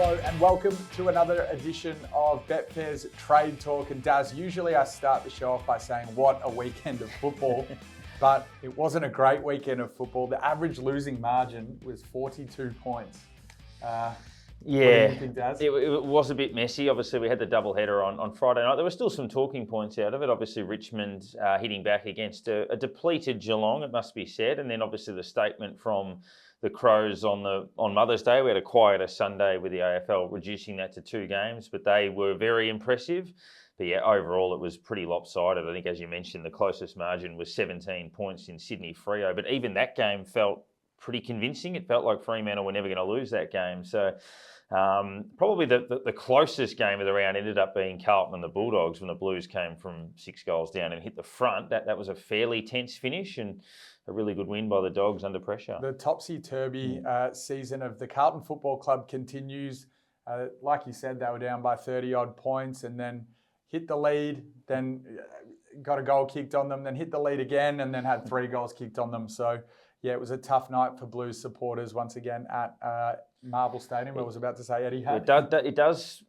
Hello and welcome to another edition of Betfair's Trade Talk. And Daz, usually I start the show off by saying, what a weekend of football. But it wasn't a great weekend of football. The average losing margin was 42 points. What do you think, Daz? It was a bit messy. Obviously, we had the double header on Friday night. There were still some talking points out of it. Obviously, Richmond hitting back against a depleted Geelong, it must be said. And then obviously the statement from the Crows on Mother's Day. We had a quieter Sunday with the AFL reducing that to 2 games, but they were very impressive. But yeah, overall it was pretty lopsided. I think, as you mentioned, the closest margin was 17 points in Sydney Freo. But even that game felt pretty convincing. It felt like Fremantle were never going to lose that game. So probably the closest game of the round ended up being Carlton and the Bulldogs when the Blues came from 6 goals down and hit the front. That was a fairly tense finish and a really good win by the Dogs under pressure. The topsy-turvy season of the Carlton Football Club continues. Like you said, they were down by 30-odd points and then hit the lead, then got a goal kicked on them, then hit the lead again and then had 3 goals kicked on them. So, yeah, it was a tough night for Blues supporters once again at Marvel Stadium. I was about to say Eddie had. It does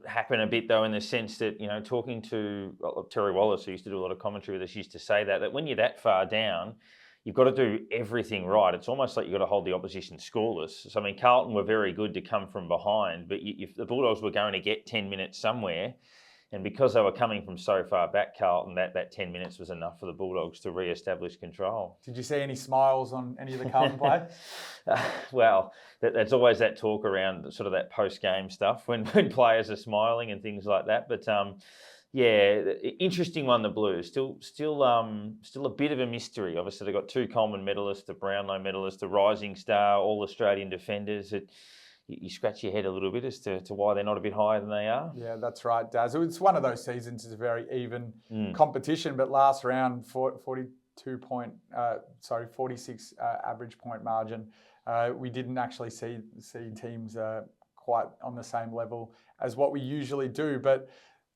happen a bit, though, in the sense that, talking to Terry Wallace, who used to do a lot of commentary with us, used to say that when you're that far down, you've got to do everything right. It's almost like you've got to hold the opposition scoreless. So, I mean, Carlton were very good to come from behind, but if the Bulldogs were going to get 10 minutes somewhere, and because they were coming from so far back, Carlton, that 10 minutes was enough for the Bulldogs to re-establish control. Did you see any smiles on any of the Carlton players? Well, there's always that talk around sort of that post-game stuff when players are smiling and things like that. But yeah, interesting one, the Blues. Still a bit of a mystery. Obviously, they've got 2 Coleman medalists, a Brownlow medalist, a rising star, all Australian defenders. You scratch your head a little bit as to why they're not a bit higher than they are. Yeah, that's right, Daz. It's one of those seasons. It's a very even competition, but last round, 46 average point margin. We didn't actually see teams quite on the same level as what we usually do, but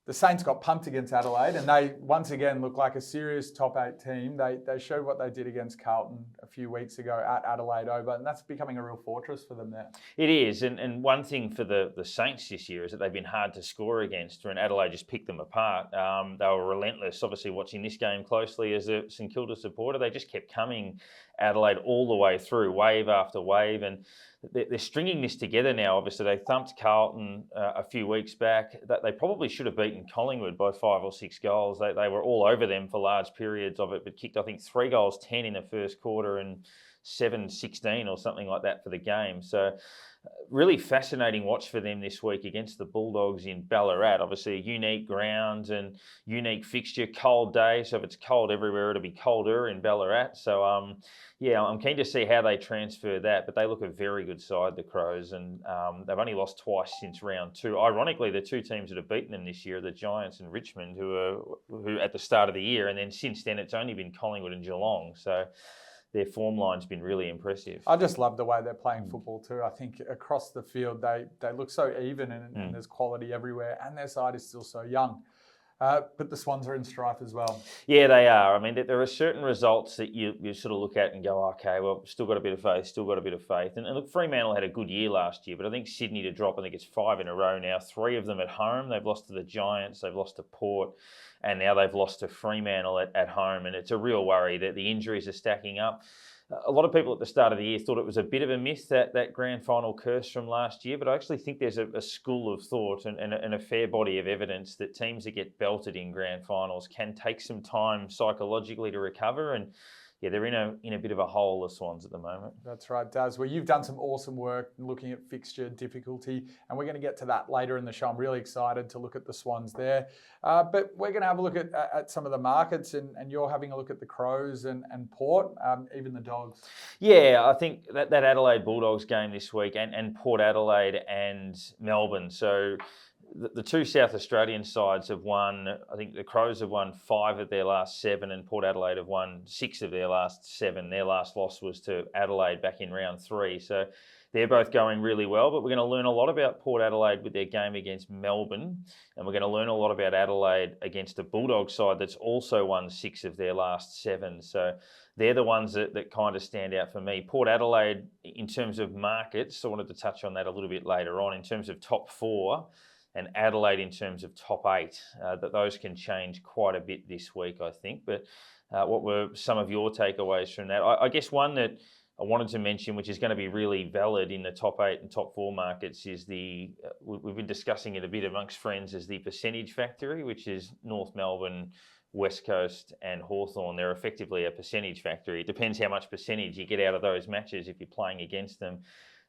the Saints got pumped against Adelaide and they once again look like a serious top 8 team. They showed what they did against Carlton a few weeks ago at Adelaide Oval, and that's becoming a real fortress for them there. It is, and one thing for the Saints this year is that they've been hard to score against, and Adelaide just picked them apart. They were relentless. Obviously, watching this game closely as a St Kilda supporter, they just kept coming Adelaide all the way through, wave after wave, and they're stringing this together now. Obviously, they thumped Carlton a few weeks back. They probably should have beaten Collingwood by 5 or 6 goals. They were all over them for large periods of it, but kicked, I think, 3 goals, 10 in the first quarter and 7-16 or something like that for the game. So really fascinating watch for them this week against the Bulldogs in Ballarat. Obviously, a unique ground and unique fixture, cold day. So if it's cold everywhere, it'll be colder in Ballarat. So, yeah, I'm keen to see how they transfer that. But they look a very good side, the Crows, and they've only lost twice since round 2. Ironically, the 2 teams that have beaten them this year are the Giants and Richmond, who at the start of the year, and then since then it's only been Collingwood and Geelong. So their form line's been really impressive. I just love the way they're playing football too. I think across the field they look so even and there's quality everywhere, and their side is still so young. But the Swans are in strife as well. Yeah, they are. I mean, there are certain results that you sort of look at and go, okay, well, still got a bit of faith. And look, Fremantle had a good year last year, but I think Sydney to drop, I think it's 5 in a row now, 3 of them at home. They've lost to the Giants, they've lost to Port, and now they've lost to Fremantle at home. And it's a real worry that the injuries are stacking up. A lot of people at the start of the year thought it was a bit of a myth, that grand final curse from last year, but I actually think there's a school of thought and a fair body of evidence that teams that get belted in grand finals can take some time psychologically to recover, and yeah, they're in a bit of a hole, the Swans, at the moment. That's right, Daz. Well, you've done some awesome work looking at fixture difficulty, and we're going to get to that later in the show. I'm really excited to look at the Swans there. But we're going to have a look at some of the markets, and you're having a look at the Crows and Port, even the Dogs. Yeah, I think that Adelaide Bulldogs game this week and Port Adelaide and Melbourne. So the two South Australian sides have won, I think the Crows have won 5 of their last 7 and Port Adelaide have won 6 of their last 7. Their last loss was to Adelaide back in round 3. So they're both going really well, but we're going to learn a lot about Port Adelaide with their game against Melbourne, and we're going to learn a lot about Adelaide against a Bulldogs side that's also won 6 of their last 7. So they're the ones that kind of stand out for me. Port Adelaide, in terms of markets, I wanted to touch on that a little bit later on, in terms of top 4, and Adelaide in terms of top 8, that those can change quite a bit this week, I think. But what were some of your takeaways from that? I guess one that I wanted to mention, which is going to be really valid in the top 8 and top 4 markets, is we've been discussing it a bit amongst friends, is the percentage factory, which is North Melbourne, West Coast and Hawthorn. They're effectively a percentage factory. It depends how much percentage you get out of those matches if you're playing against them.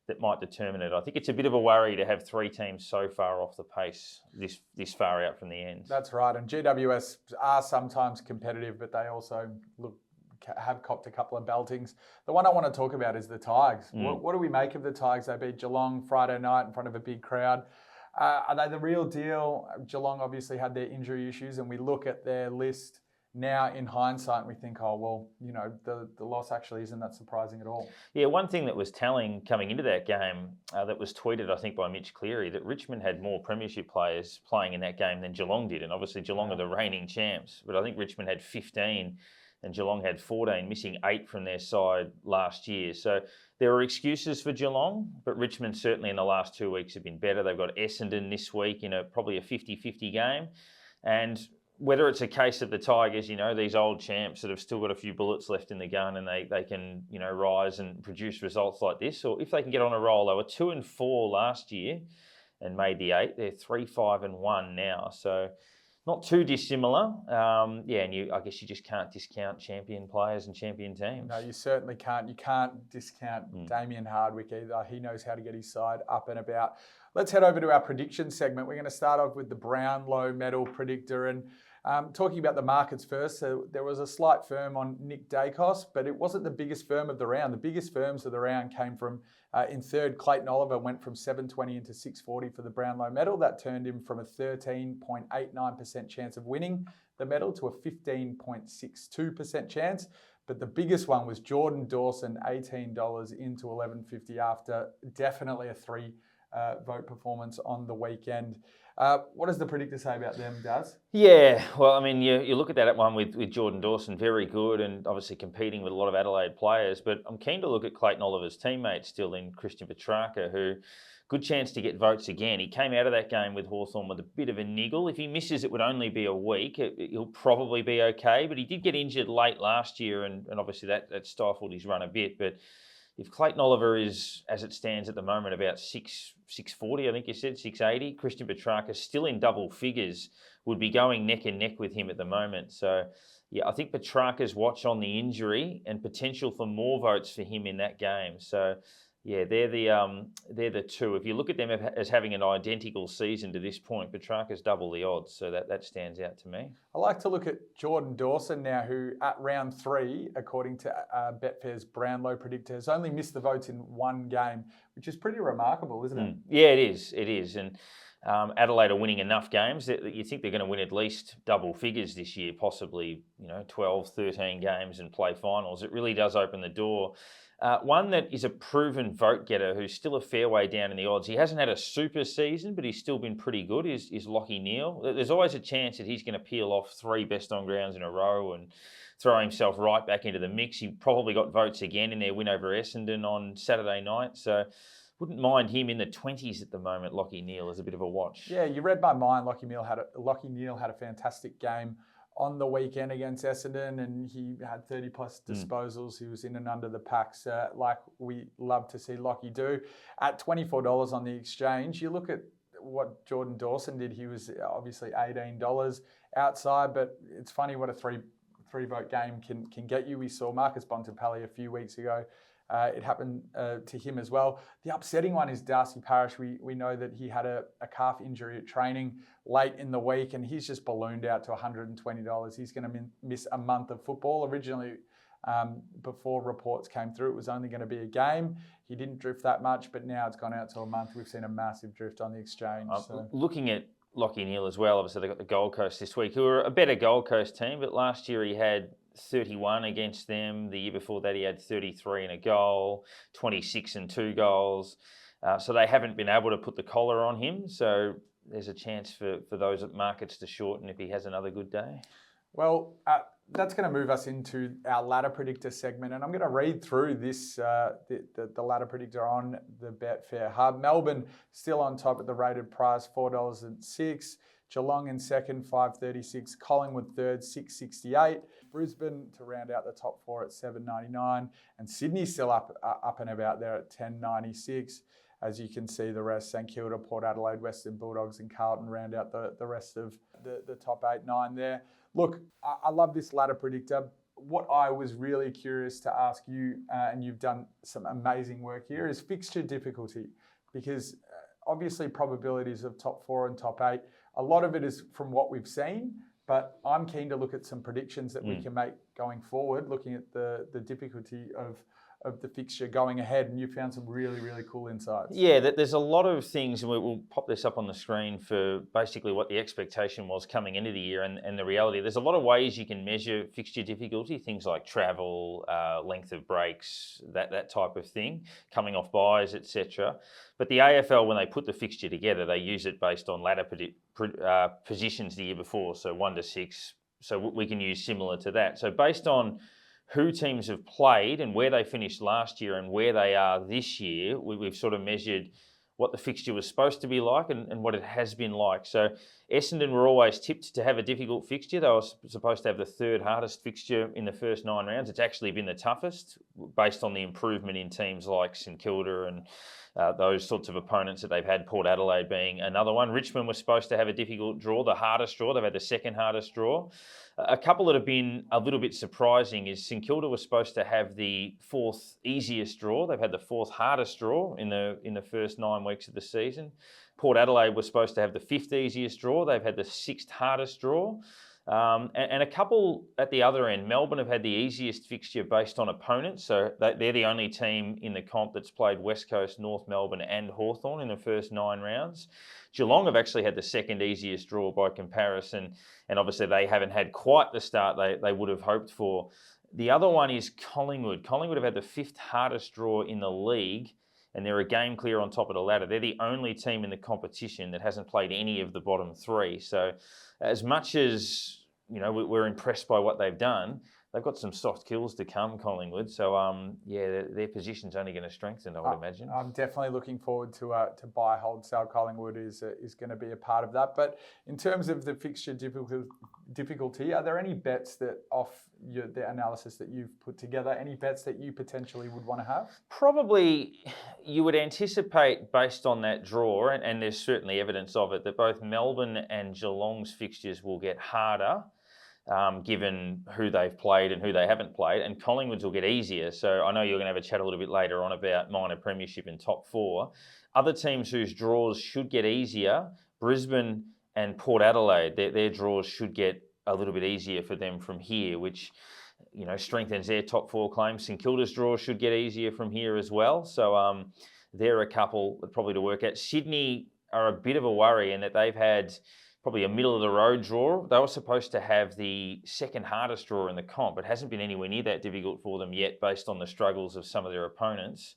That might determine it. I think it's a bit of a worry to have 3 teams so far off the pace this far out from the end. That's right. And GWS are sometimes competitive, but they also have copped a couple of beltings. The one I want to talk about is the Tigers. What do we make of the Tigers? They beat Geelong Friday night in front of a big crowd. Are they the real deal? Geelong obviously had their injury issues, and we look at their list now in hindsight and we think, oh, well, the loss actually isn't that surprising at all. Yeah, one thing that was telling coming into that game that was tweeted, I think, by Mitch Cleary, that Richmond had more premiership players playing in that game than Geelong did. And obviously Geelong are the reigning champs, but I think Richmond had 15 and Geelong had 14, missing 8 from their side last year. So there were excuses for Geelong, but Richmond certainly in the last 2 weeks have been better. They've got Essendon this week in probably a 50-50 game. And whether it's a case of the Tigers, these old champs that have still got a few bullets left in the gun and they can, rise and produce results like this, or if they can get on a roll. They were 2-4 last year and made the 8. They're 3-5-1 now. So not too dissimilar. And I guess you just can't discount champion players and champion teams. No, you certainly can't. You can't discount Damien Hardwick either. He knows how to get his side up and about. Let's head over to our prediction segment. We're going to start off with the Brownlow medal predictor. And talking about the markets first, so there was a slight firm on Nick Dacos, but it wasn't the biggest firm of the round. The biggest firms of the round came from, in third, Clayton Oliver went from 720 into 640 for the Brownlow medal. That turned him from a 13.89% chance of winning the medal to a 15.62% chance. But the biggest one was Jordan Dawson, $18 into $11.50 after definitely a 3-vote performance on the weekend. What does the predictor say about them, Daz? Yeah, well, I mean, you look at that one with Jordan Dawson, very good and obviously competing with a lot of Adelaide players, but I'm keen to look at Clayton Oliver's teammate still in Christian Petrarca, who good chance to get votes again. He came out of that game with Hawthorn with a bit of a niggle. If he misses, it would only be a week. He'll probably be okay, but he did get injured late last year and obviously that stifled his run a bit, but if Clayton Oliver is, as it stands at the moment, about 640, I think you said, 680, Christian Petrarca still in double figures, would be going neck and neck with him at the moment. So, yeah, I think Petrarca's watch on the injury and potential for more votes for him in that game. So, yeah, they're the two. If you look at them as having an identical season to this point, Petrarca's double the odds, so that stands out to me. I like to look at Jordan Dawson now, who at round 3, according to Betfair's Brownlow predictor, has only missed the votes in 1 game, which is pretty remarkable, isn't it? Yeah, it is. It is, and Adelaide are winning enough games that you think they're going to win at least double figures this year, possibly 12, 13 games and play finals. It really does open the door. One that is a proven vote getter who's still a fair way down in the odds. He hasn't had a super season, but he's still been pretty good, is Lachie Neale. There's always a chance that he's going to peel off 3 best on grounds in a row and throw himself right back into the mix. He probably got votes again in their win over Essendon on Saturday night. So wouldn't mind him in the 20s at the moment, Lachie Neale, as a bit of a watch. Yeah, you read my mind. Lachie Neale had a fantastic game on the weekend against Essendon, and he had 30-plus disposals. He was in and under the packs, like we love to see Lachie do. At $24 on the exchange, you look at what Jordan Dawson did. He was obviously $18 outside, but it's funny what a three-vote game can get you. We saw Marcus Bontempelli a few weeks ago. It happened to him as well. The upsetting one is Darcy Parish. We know that he had a calf injury at training late in the week, and he's just ballooned out to $120. He's going to miss a month of football. Originally, Before reports came through, it was only going to be a game. He didn't drift that much, but now it's gone out to a month. We've seen a massive drift on the exchange. Looking at Lachie Neale as well, obviously they got the Gold Coast this week, who are a better Gold Coast team, but last year he had 31 against them. The year before that he had 33 and a goal, 26 and 2 goals. So they haven't been able to put the collar on him. So there's a chance for those markets to shorten if he has another good day. Well, that's going to move us into our ladder predictor segment, and I'm going to read through this the ladder predictor on the Betfair Hub. Melbourne still on top at the rated price, $4.06. Geelong in second, $5.36. Collingwood third, $6.68. Brisbane to round out the top four at $7.99, and Sydney still up and about there at $10.96. As you can see, the rest, St Kilda, Port Adelaide, Western Bulldogs and Carlton round out the rest of the top 8, 9 there. Look, I love this ladder predictor. What I was really curious to ask you, and you've done some amazing work here, is fixture difficulty. Because obviously probabilities of top 4 and top 8, a lot of it is from what we've seen, but I'm keen to look at some predictions that we can make going forward, looking at the difficulty of the fixture going ahead, and you found some really, really cool insights. Yeah, there's a lot of things, and we'll pop this up on the screen for basically what the expectation was coming into the year and the reality. There's a lot of ways you can measure fixture difficulty, things like travel, length of breaks, that type of thing, coming off buys, etc. But the AFL, when they put the fixture together, they use it based on ladder positions the year before, so 1 to 6. So we can use similar to that. So based on who teams have played and where they finished last year and where they are this year, we've sort of measured what the fixture was supposed to be like and what it has been like. So Essendon were always tipped to have a difficult fixture. They were supposed to have the third hardest fixture in the first 9 rounds. It's actually been the toughest based on the improvement in teams like St Kilda and those sorts of opponents that they've had, Port Adelaide being another one. Richmond was supposed to have a difficult draw, the hardest draw. They've had the second hardest draw. A couple that have been a little bit surprising is St Kilda was supposed to have the 4th easiest draw. They've had the 4th hardest draw in the first 9 weeks of the season. Port Adelaide was supposed to have the 5th easiest draw. They've had the 6th hardest draw. And a couple at the other end. Melbourne have had the easiest fixture based on opponents. So they're the only team in the comp that's played West Coast, North Melbourne and Hawthorn in the first 9 rounds. Geelong have actually had the 2nd easiest draw by comparison. And obviously they haven't had quite the start they would have hoped for. The other one is Collingwood. Collingwood have had the 5th hardest draw in the league, and they're a game clear on top of the ladder. They're the only team in the competition that hasn't played any of the bottom 3. So as much as we're impressed by what they've done, they've got some soft kills to come, Collingwood. So their position's only going to strengthen, I would imagine. I'm definitely looking forward to buy, hold, sell. Collingwood is going to be a part of that. But in terms of the fixture difficulty, are there any bets that off the analysis that you've put together, any bets that you potentially would want to have? Probably you would anticipate, based on that draw, and there's certainly evidence of it, that both Melbourne and Geelong's fixtures will get harder, given who they've played and who they haven't played, and Collingwood's will get easier. So I know you're going to have a chat a little bit later on about minor premiership and top 4. Other teams whose draws should get easier, Brisbane and Port Adelaide, their draws should get a little bit easier for them from here, which strengthens their top 4 claims. St Kilda's draws should get easier from here as well. So they're a couple probably to work at. Sydney are a bit of a worry in that they've had probably a middle-of-the-road draw. They were supposed to have the 2nd hardest draw in the comp. It hasn't been anywhere near that difficult for them yet based on the struggles of some of their opponents.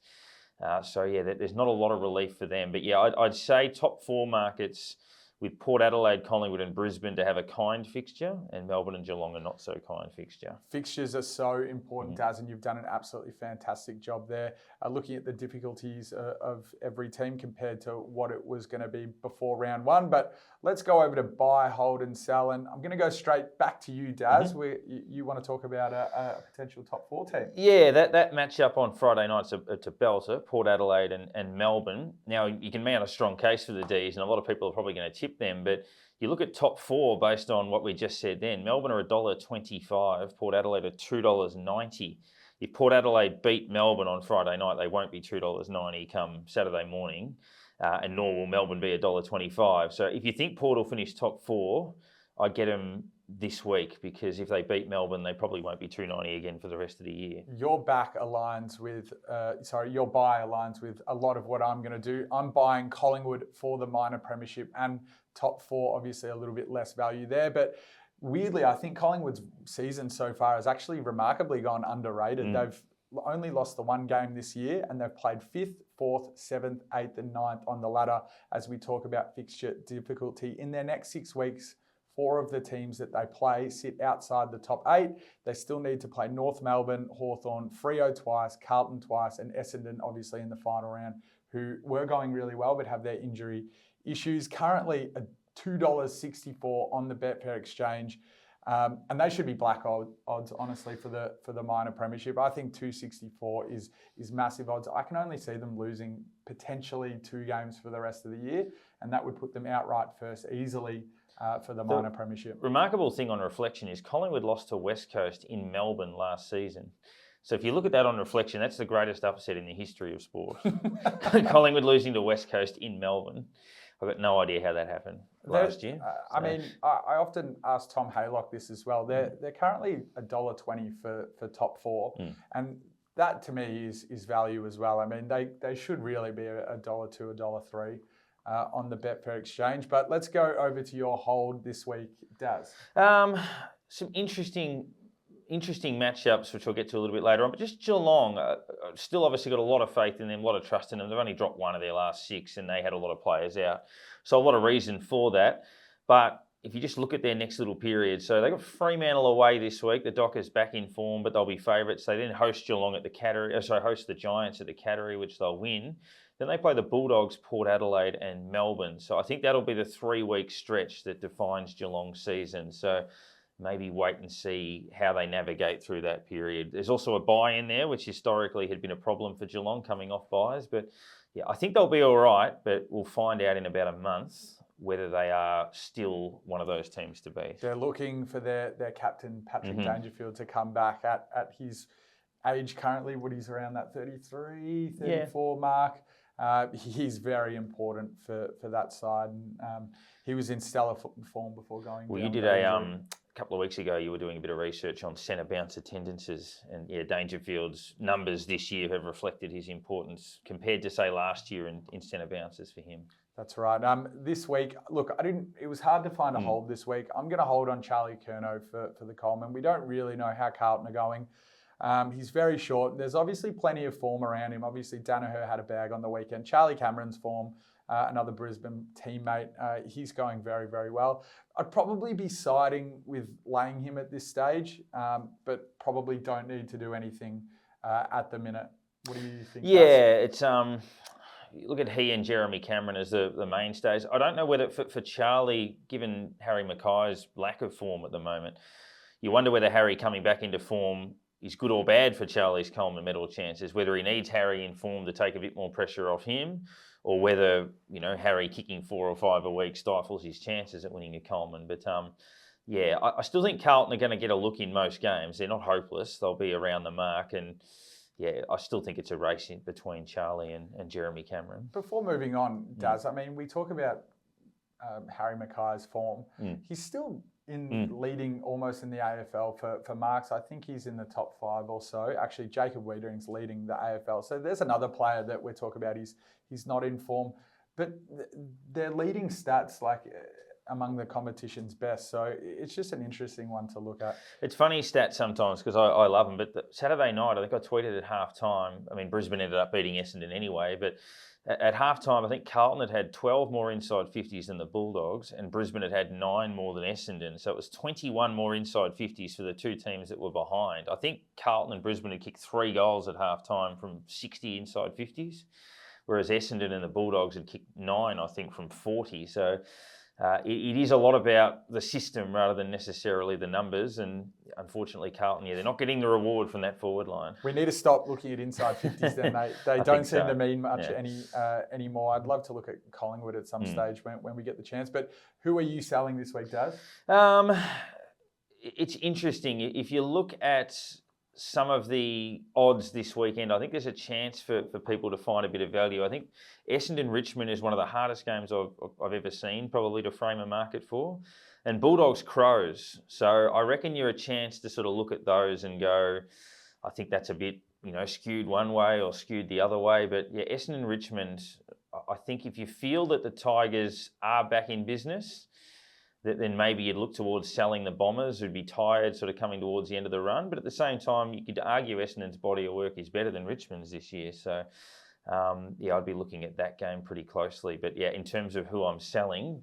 There's not a lot of relief for them. But I'd say top 4 markets with Port Adelaide, Collingwood and Brisbane to have a kind fixture, and Melbourne and Geelong a not so kind fixture. Fixtures are so important, Daz, and you've done an absolutely fantastic job there, looking at the difficulties of every team compared to what it was going to be before round 1. But let's go over to buy, hold and sell, and I'm going to go straight back to you, Daz, where you want to talk about a potential top 4 team. Yeah, that match-up on Friday night, it's a belter, Port Adelaide and Melbourne. Now, you can mount a strong case for the Ds, and a lot of people are probably going to tip them, but you look at top 4 based on what we just said then. Melbourne are $1.25, Port Adelaide are $2.90. If Port Adelaide beat Melbourne on Friday night, they won't be $2.90 come Saturday morning, and nor will Melbourne be $1.25. So if you think Port will finish top 4, I'd get them this week, because if they beat Melbourne, they probably won't be 290 again for the rest of the year. Your buy aligns with a lot of what I'm going to do. I'm buying Collingwood for the minor premiership and top 4, obviously a little bit less value there. But weirdly, I think Collingwood's season so far has actually remarkably gone underrated. They've only lost the one game this year, and they've played 5th, 4th, 7th, 8th and 9th on the ladder as we talk about fixture difficulty. In their next 6 weeks, 4 of the teams that they play sit outside the top 8. They still need to play North Melbourne, Hawthorn, Freo twice, Carlton twice, and Essendon obviously in the final round, who were going really well but have their injury issues. Currently $2.64 on the Betfair Exchange. And they should be black odds, honestly, for the minor premiership. I think 264 is massive odds. I can only see them losing potentially 2 games for the rest of the year, and that would put them outright first easily for the minor premiership. Remarkable thing on reflection is Collingwood lost to West Coast in Melbourne last season. So if you look at that on reflection, that's the greatest upset in the history of sport. Collingwood losing to West Coast in Melbourne. I've got no idea how that happened last year. I mean, I often ask Tom Haylock this as well. They're currently $1.20 for top 4, and that to me is value as well. I mean, they should really be $1.02, $1.03 on the Betfair Exchange. But let's go over to your hold this week, Daz. Some interesting matchups, which we'll get to a little bit later on. But just Geelong, still obviously got a lot of faith in them, a lot of trust in them. They've only dropped 1 of their last 6, and they had a lot of players out. So a lot of reason for that. But if you just look at their next little period, so they got Fremantle away this week. The Dockers back in form, but they'll be favourites. They then host Geelong at the Cattery, host the Giants at the Cattery, which they'll win. Then they play the Bulldogs, Port Adelaide and Melbourne. So I think that'll be the 3-week stretch that defines Geelong's season. So maybe wait and see how they navigate through that period. There's also a bye in there, which historically had been a problem for Geelong coming off byes. But yeah, I think they'll be all right, but we'll find out in about a month whether they are still one of those teams to beat. They're looking for their captain, Patrick Dangerfield, to come back at his age currently. Woody's around that 33, 34 mark. He's very important for that side. And, he was in stellar form before going. Well, you did a couple of weeks ago, you were doing a bit of research on centre bounce attendances, and Dangerfield's numbers this year have reflected his importance compared to, say, last year in centre bounces for him. That's right. This week, look, it was hard to find a hold this week. I'm going to hold on Charlie Curnow for the Coleman. We don't really know how Carlton are going. He's very short. There's obviously plenty of form around him. Obviously, Danaher had a bag on the weekend. Charlie Cameron's form, another Brisbane teammate, he's going very, very well. I'd probably be siding with laying him at this stage, but probably don't need to do anything at the minute. What do you think? Yeah, it's look at he and Jeremy Cameron as the mainstays. I don't know whether for Charlie, given Harry Mackay's lack of form at the moment, you wonder whether Harry coming back into form is good or bad for Charlie's Coleman medal chances, whether he needs Harry in form to take a bit more pressure off him, or whether, Harry kicking 4 or 5 a week stifles his chances at winning a Coleman. But I still think Carlton are going to get a look in most games. They're not hopeless. They'll be around the mark. And I still think it's a race between Charlie and Jeremy Cameron. Before moving on, Daz, I mean, we talk about Harry Mackay's form. He's still leading almost in the AFL for marks. I think he's in the top 5 or so. Actually, Jacob Wiedering's leading the AFL. So there's another player that we're talking about. He's not in form, but they're leading stats among the competition's best. So it's just an interesting one to look at. It's funny stats sometimes because I love them. But Saturday night, I think I tweeted at halftime. I mean, Brisbane ended up beating Essendon anyway, but at halftime, I think Carlton had 12 more inside 50s than the Bulldogs, and Brisbane had 9 more than Essendon. So it was 21 more inside 50s for the 2 teams that were behind. I think Carlton and Brisbane had kicked 3 goals at halftime from 60 inside 50s, whereas Essendon and the Bulldogs had kicked 9, I think, from 40. So it is a lot about the system rather than necessarily the numbers. And unfortunately, Carlton, they're not getting the reward from that forward line. We need to stop looking at inside 50s then. They don't seem to mean much anymore. I'd love to look at Collingwood at some stage when we get the chance. But who are you selling this week, Daz? It's interesting. If you look at some of the odds this weekend, I think there's a chance for people to find a bit of value. I think Essendon-Richmond is one of the hardest games I've ever seen, probably to frame a market for. And Bulldogs-Crows. So I reckon you're a chance to sort of look at those and go, I think that's a bit, skewed one way or skewed the other way. But yeah, Essendon-Richmond, I think if you feel that the Tigers are back in business, then maybe you'd look towards selling the Bombers, who'd be tired sort of coming towards the end of the run. But at the same time, you could argue Essendon's body of work is better than Richmond's this year. So, I'd be looking at that game pretty closely. But yeah, in terms of who I'm selling,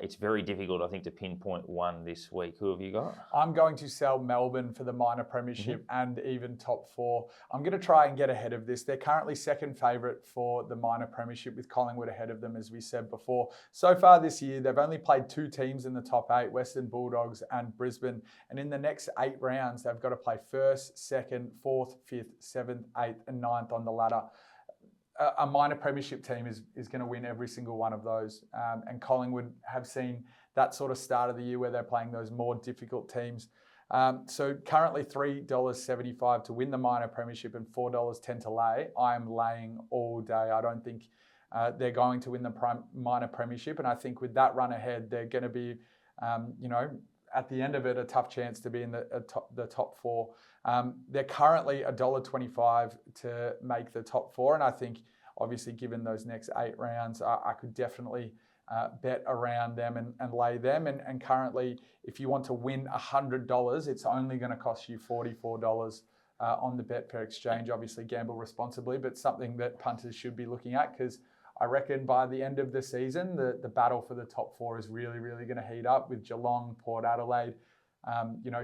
it's very difficult, I think, to pinpoint one this week. Who have you got? I'm going to sell Melbourne for the minor premiership and even top four. I'm going to try and get ahead of this. They're currently second favourite for the minor premiership with Collingwood ahead of them, as we said before. So far this year, they've only played 2 teams in the top 8, Western Bulldogs and Brisbane. And in the next 8 rounds, they've got to play 1st, 2nd, 4th, 5th, 7th, 8th and 9th on the ladder. A minor premiership team is going to win every single one of those. And Collingwood have seen that sort of start of the year where they're playing those more difficult teams. So currently $3.75 to win the minor premiership and $4.10 to lay. I am laying all day. I don't think they're going to win the minor premiership. And I think with that run ahead, they're going to be, at the end of it, a tough chance to be in the top 4. They're currently $1.25 to make the top 4. And I think, obviously, given those next 8 rounds, I could definitely bet around them and lay them. And currently, if you want to win $100, it's only going to cost you $44 on the Betfair Exchange. Obviously, gamble responsibly, but something that punters should be looking at, because I reckon by the end of the season, the battle for the top 4 is really, really going to heat up with Geelong, Port Adelaide,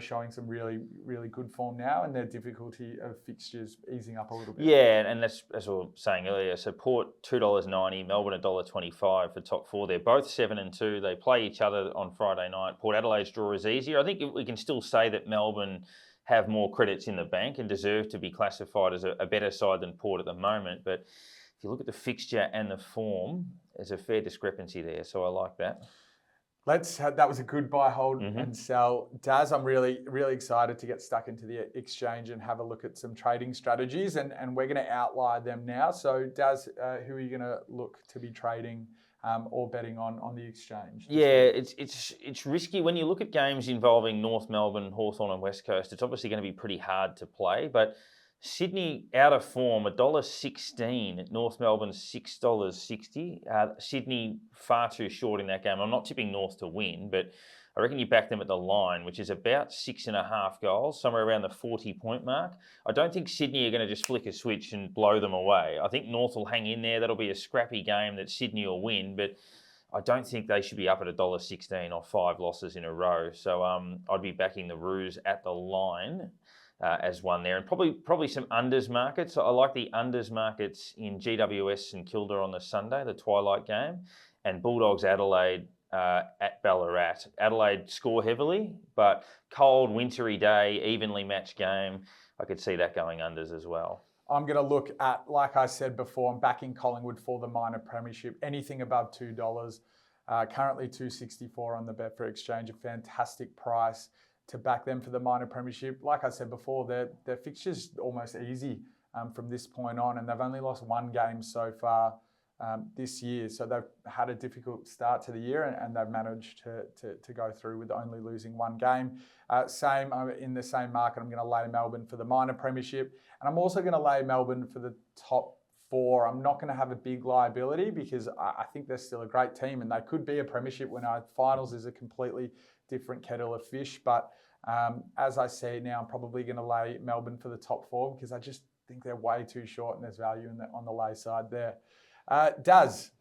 showing some really, really good form now, and their difficulty of fixtures easing up a little bit. Yeah, and that's as we were saying earlier. So Port $2.90, Melbourne $1.25 for top 4. They're both 7-2. They play each other on Friday night. Port Adelaide's draw is easier. I think we can still say that Melbourne have more credits in the bank and deserve to be classified as a better side than Port at the moment. But if you look at the fixture and the form, there's a fair discrepancy there. So I like that. That was a good buy, hold, and sell. Daz, I'm really, really excited to get stuck into the exchange and have a look at some trading strategies, and we're going to outline them now. So, Daz, who are you going to look to be trading or betting on the exchange? Yeah, it's risky. When you look at games involving North Melbourne, Hawthorn and West Coast, it's obviously going to be pretty hard to play, but Sydney out of form, $1.16. North Melbourne $6.60. Sydney far too short in that game. I'm not tipping North to win, but I reckon you back them at the line, which is about 6.5 goals, somewhere around the 40-point mark. I don't think Sydney are going to just flick a switch and blow them away. I think North will hang in there. That'll be a scrappy game that Sydney will win, but I don't think they should be up at $1.16 or 5 losses in a row. So I'd be backing the Roos at the line. As one there, and probably some unders markets. I like the unders markets in GWS and Kilda on the Sunday, the twilight game, and Bulldogs Adelaide at Ballarat. Adelaide score heavily, but cold, wintry day, evenly matched game. I could see that going unders as well. I'm going to look at, like I said before, I'm backing Collingwood for the minor premiership. Anything above $2. Currently $2.64 on the Betfair Exchange, a fantastic price to back them for the minor premiership. Like I said before, their fixture's almost easy from this point on, and they've only lost 1 game so far this year. So they've had a difficult start to the year, and they've managed to go through with only losing 1 game. In the same market, I'm going to lay Melbourne for the minor premiership, and I'm also going to lay Melbourne for the top 4. I'm not going to have a big liability because I think they're still a great team, and they could be a premiership winner. Finals is a completely different kettle of fish, but as I say now, I'm probably going to lay Melbourne for the top 4 because I just think they're way too short and there's value on the lay side there. Daz?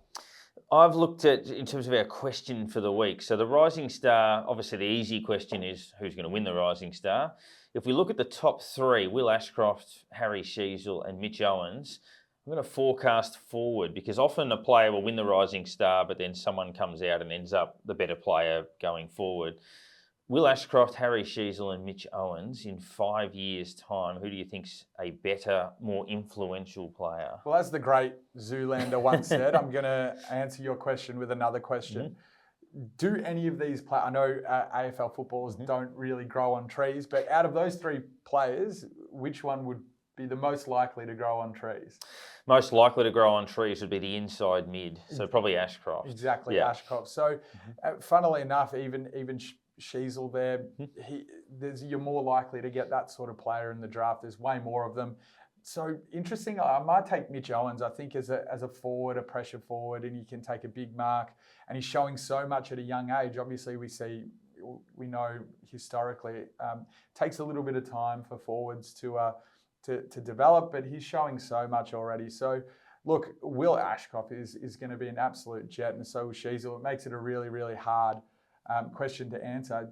I've looked at, in terms of our question for the week, so the Rising Star, obviously the easy question is who's going to win the Rising Star. If we look at the top 3, Will Ashcroft, Harry Sheasel and Mitch Owens, I'm going to forecast forward because often a player will win the Rising Star, but then someone comes out and ends up the better player going forward. Will Ashcroft, Harry Sheasel and Mitch Owens in 5 years' time, who do you think's a better, more influential player? Well, as the great Zoolander once said, I'm going to answer your question with another question. do any of these play? I know AFL footballers don't really grow on trees, but out of those three players, which one would be the most likely to grow on trees? Most likely to grow on trees would be the inside mid, so probably Ashcroft. Exactly, Yeah. Ashcroft. So, funnily enough, even Sheasel there, you're more likely to get that sort of player in the draft. There's way more of them. So interesting. I might take Mitch Owens. I think as a forward, a pressure forward, and he can take a big mark. And he's showing so much at a young age. Obviously, we know historically, takes a little bit of time for forwards to develop, but he's showing so much already. So, look, Will Ashcroft is going to be an absolute jet, and so is Sheasel. It makes it a really, really hard question to answer.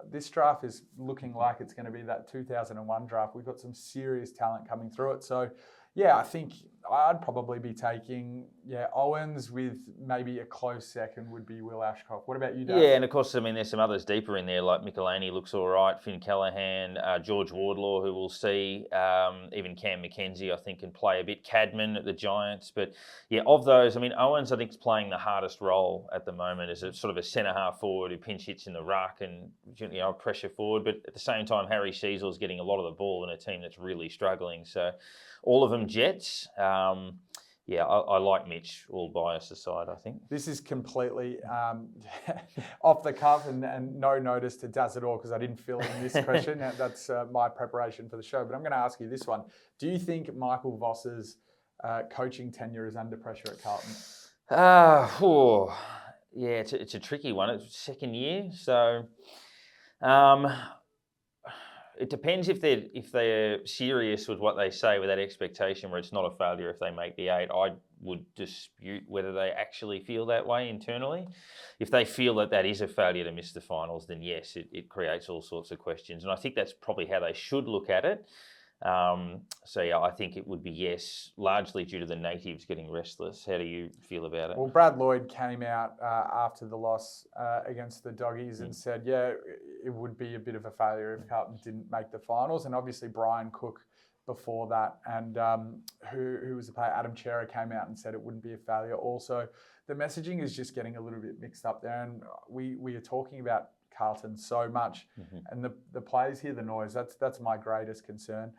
This draft is looking like it's going to be that 2001 draft. We've got some serious talent coming through it. So, yeah, I think I'd probably be taking Owens, with maybe a close second would be Will Ashcroft. What about you, Dave? Yeah, and of course, I mean, there's some others deeper in there, like Michelini looks all right, Finn Callahan, George Wardlaw, who we'll see, even Cam McKenzie, I think, can play a bit, Cadman at the Giants. But yeah, of those, I mean, Owens, I think, is playing the hardest role at the moment as a sort of a centre-half forward who pinch hits in the ruck and, a pressure forward. But at the same time, Harry Sheasel is getting a lot of the ball in a team that's really struggling. So all of them Jets. I like Mitch, all bias aside, I think. This is completely off the cuff and no notice to Daz at all, because I didn't fill in this question. That's my preparation for the show. But I'm going to ask you this one. Do you think Michael Voss's coaching tenure is under pressure at Carlton? It's a tricky one. It's second year, so it depends if they're serious with what they say with that expectation where it's not a failure if they make the 8. I would dispute whether they actually feel that way internally. If they feel that is a failure to miss the finals, then yes, it creates all sorts of questions. And I think that's probably how they should look at it. I think it would be yes, largely due to the natives getting restless. How do you feel about it? Well, Brad Lloyd came out after the loss against the Doggies and said, it would be a bit of a failure if Carlton didn't make the finals. And obviously Brian Cook before that, and who was the player, Adam Chera, came out and said it wouldn't be a failure also. The messaging is just getting a little bit mixed up there, and we are talking about Carlton so much, and the players hear the noise. That's my greatest concern.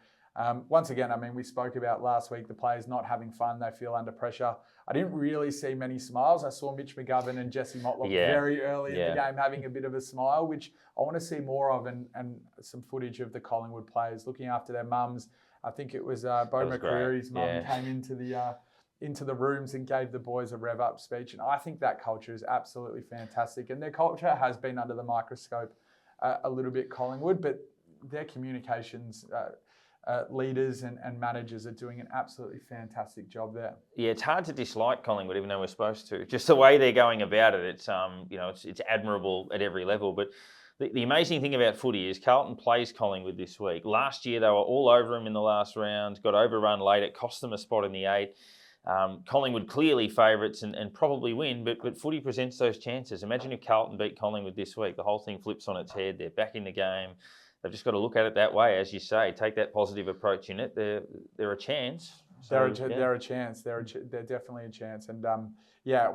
Once again, I mean, we spoke about last week, the players not having fun, they feel under pressure. I didn't really see many smiles. I saw Mitch McGovern and Jesse Motlop very early in the game having a bit of a smile, which I want to see more of, and some footage of the Collingwood players looking after their mums. I think it was Bo McCreary's mum came into the rooms and gave the boys a rev up speech. And I think that culture is absolutely fantastic. And their culture has been under the microscope a little bit, Collingwood, but their communications leaders and managers are doing an absolutely fantastic job there. Yeah, it's hard to dislike Collingwood, even though we're supposed to. Just the way they're going about it, it's it's admirable at every level. But the amazing thing about footy is Carlton plays Collingwood this week. Last year they were all over them in the last round, got overrun late. It cost them a spot in the 8. Collingwood clearly favourites and probably win, but footy presents those chances. Imagine if Carlton beat Collingwood this week. The whole thing flips on its head. They're back in the game. They've just got to look at it that way, as you say. Take that positive approach in it. They're a chance. They're a chance. They're definitely a chance. And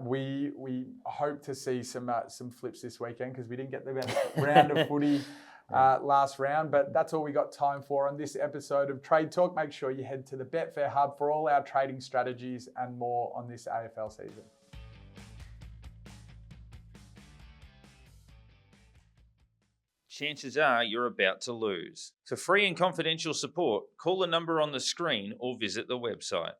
we hope to see some flips this weekend, because we didn't get the best round of footy last round. But that's all we got time for on this episode of Trade Talk. Make sure you head to the Betfair Hub for all our trading strategies and more on this AFL season. Chances are you're about to lose. For free and confidential support, call the number on the screen or visit the website.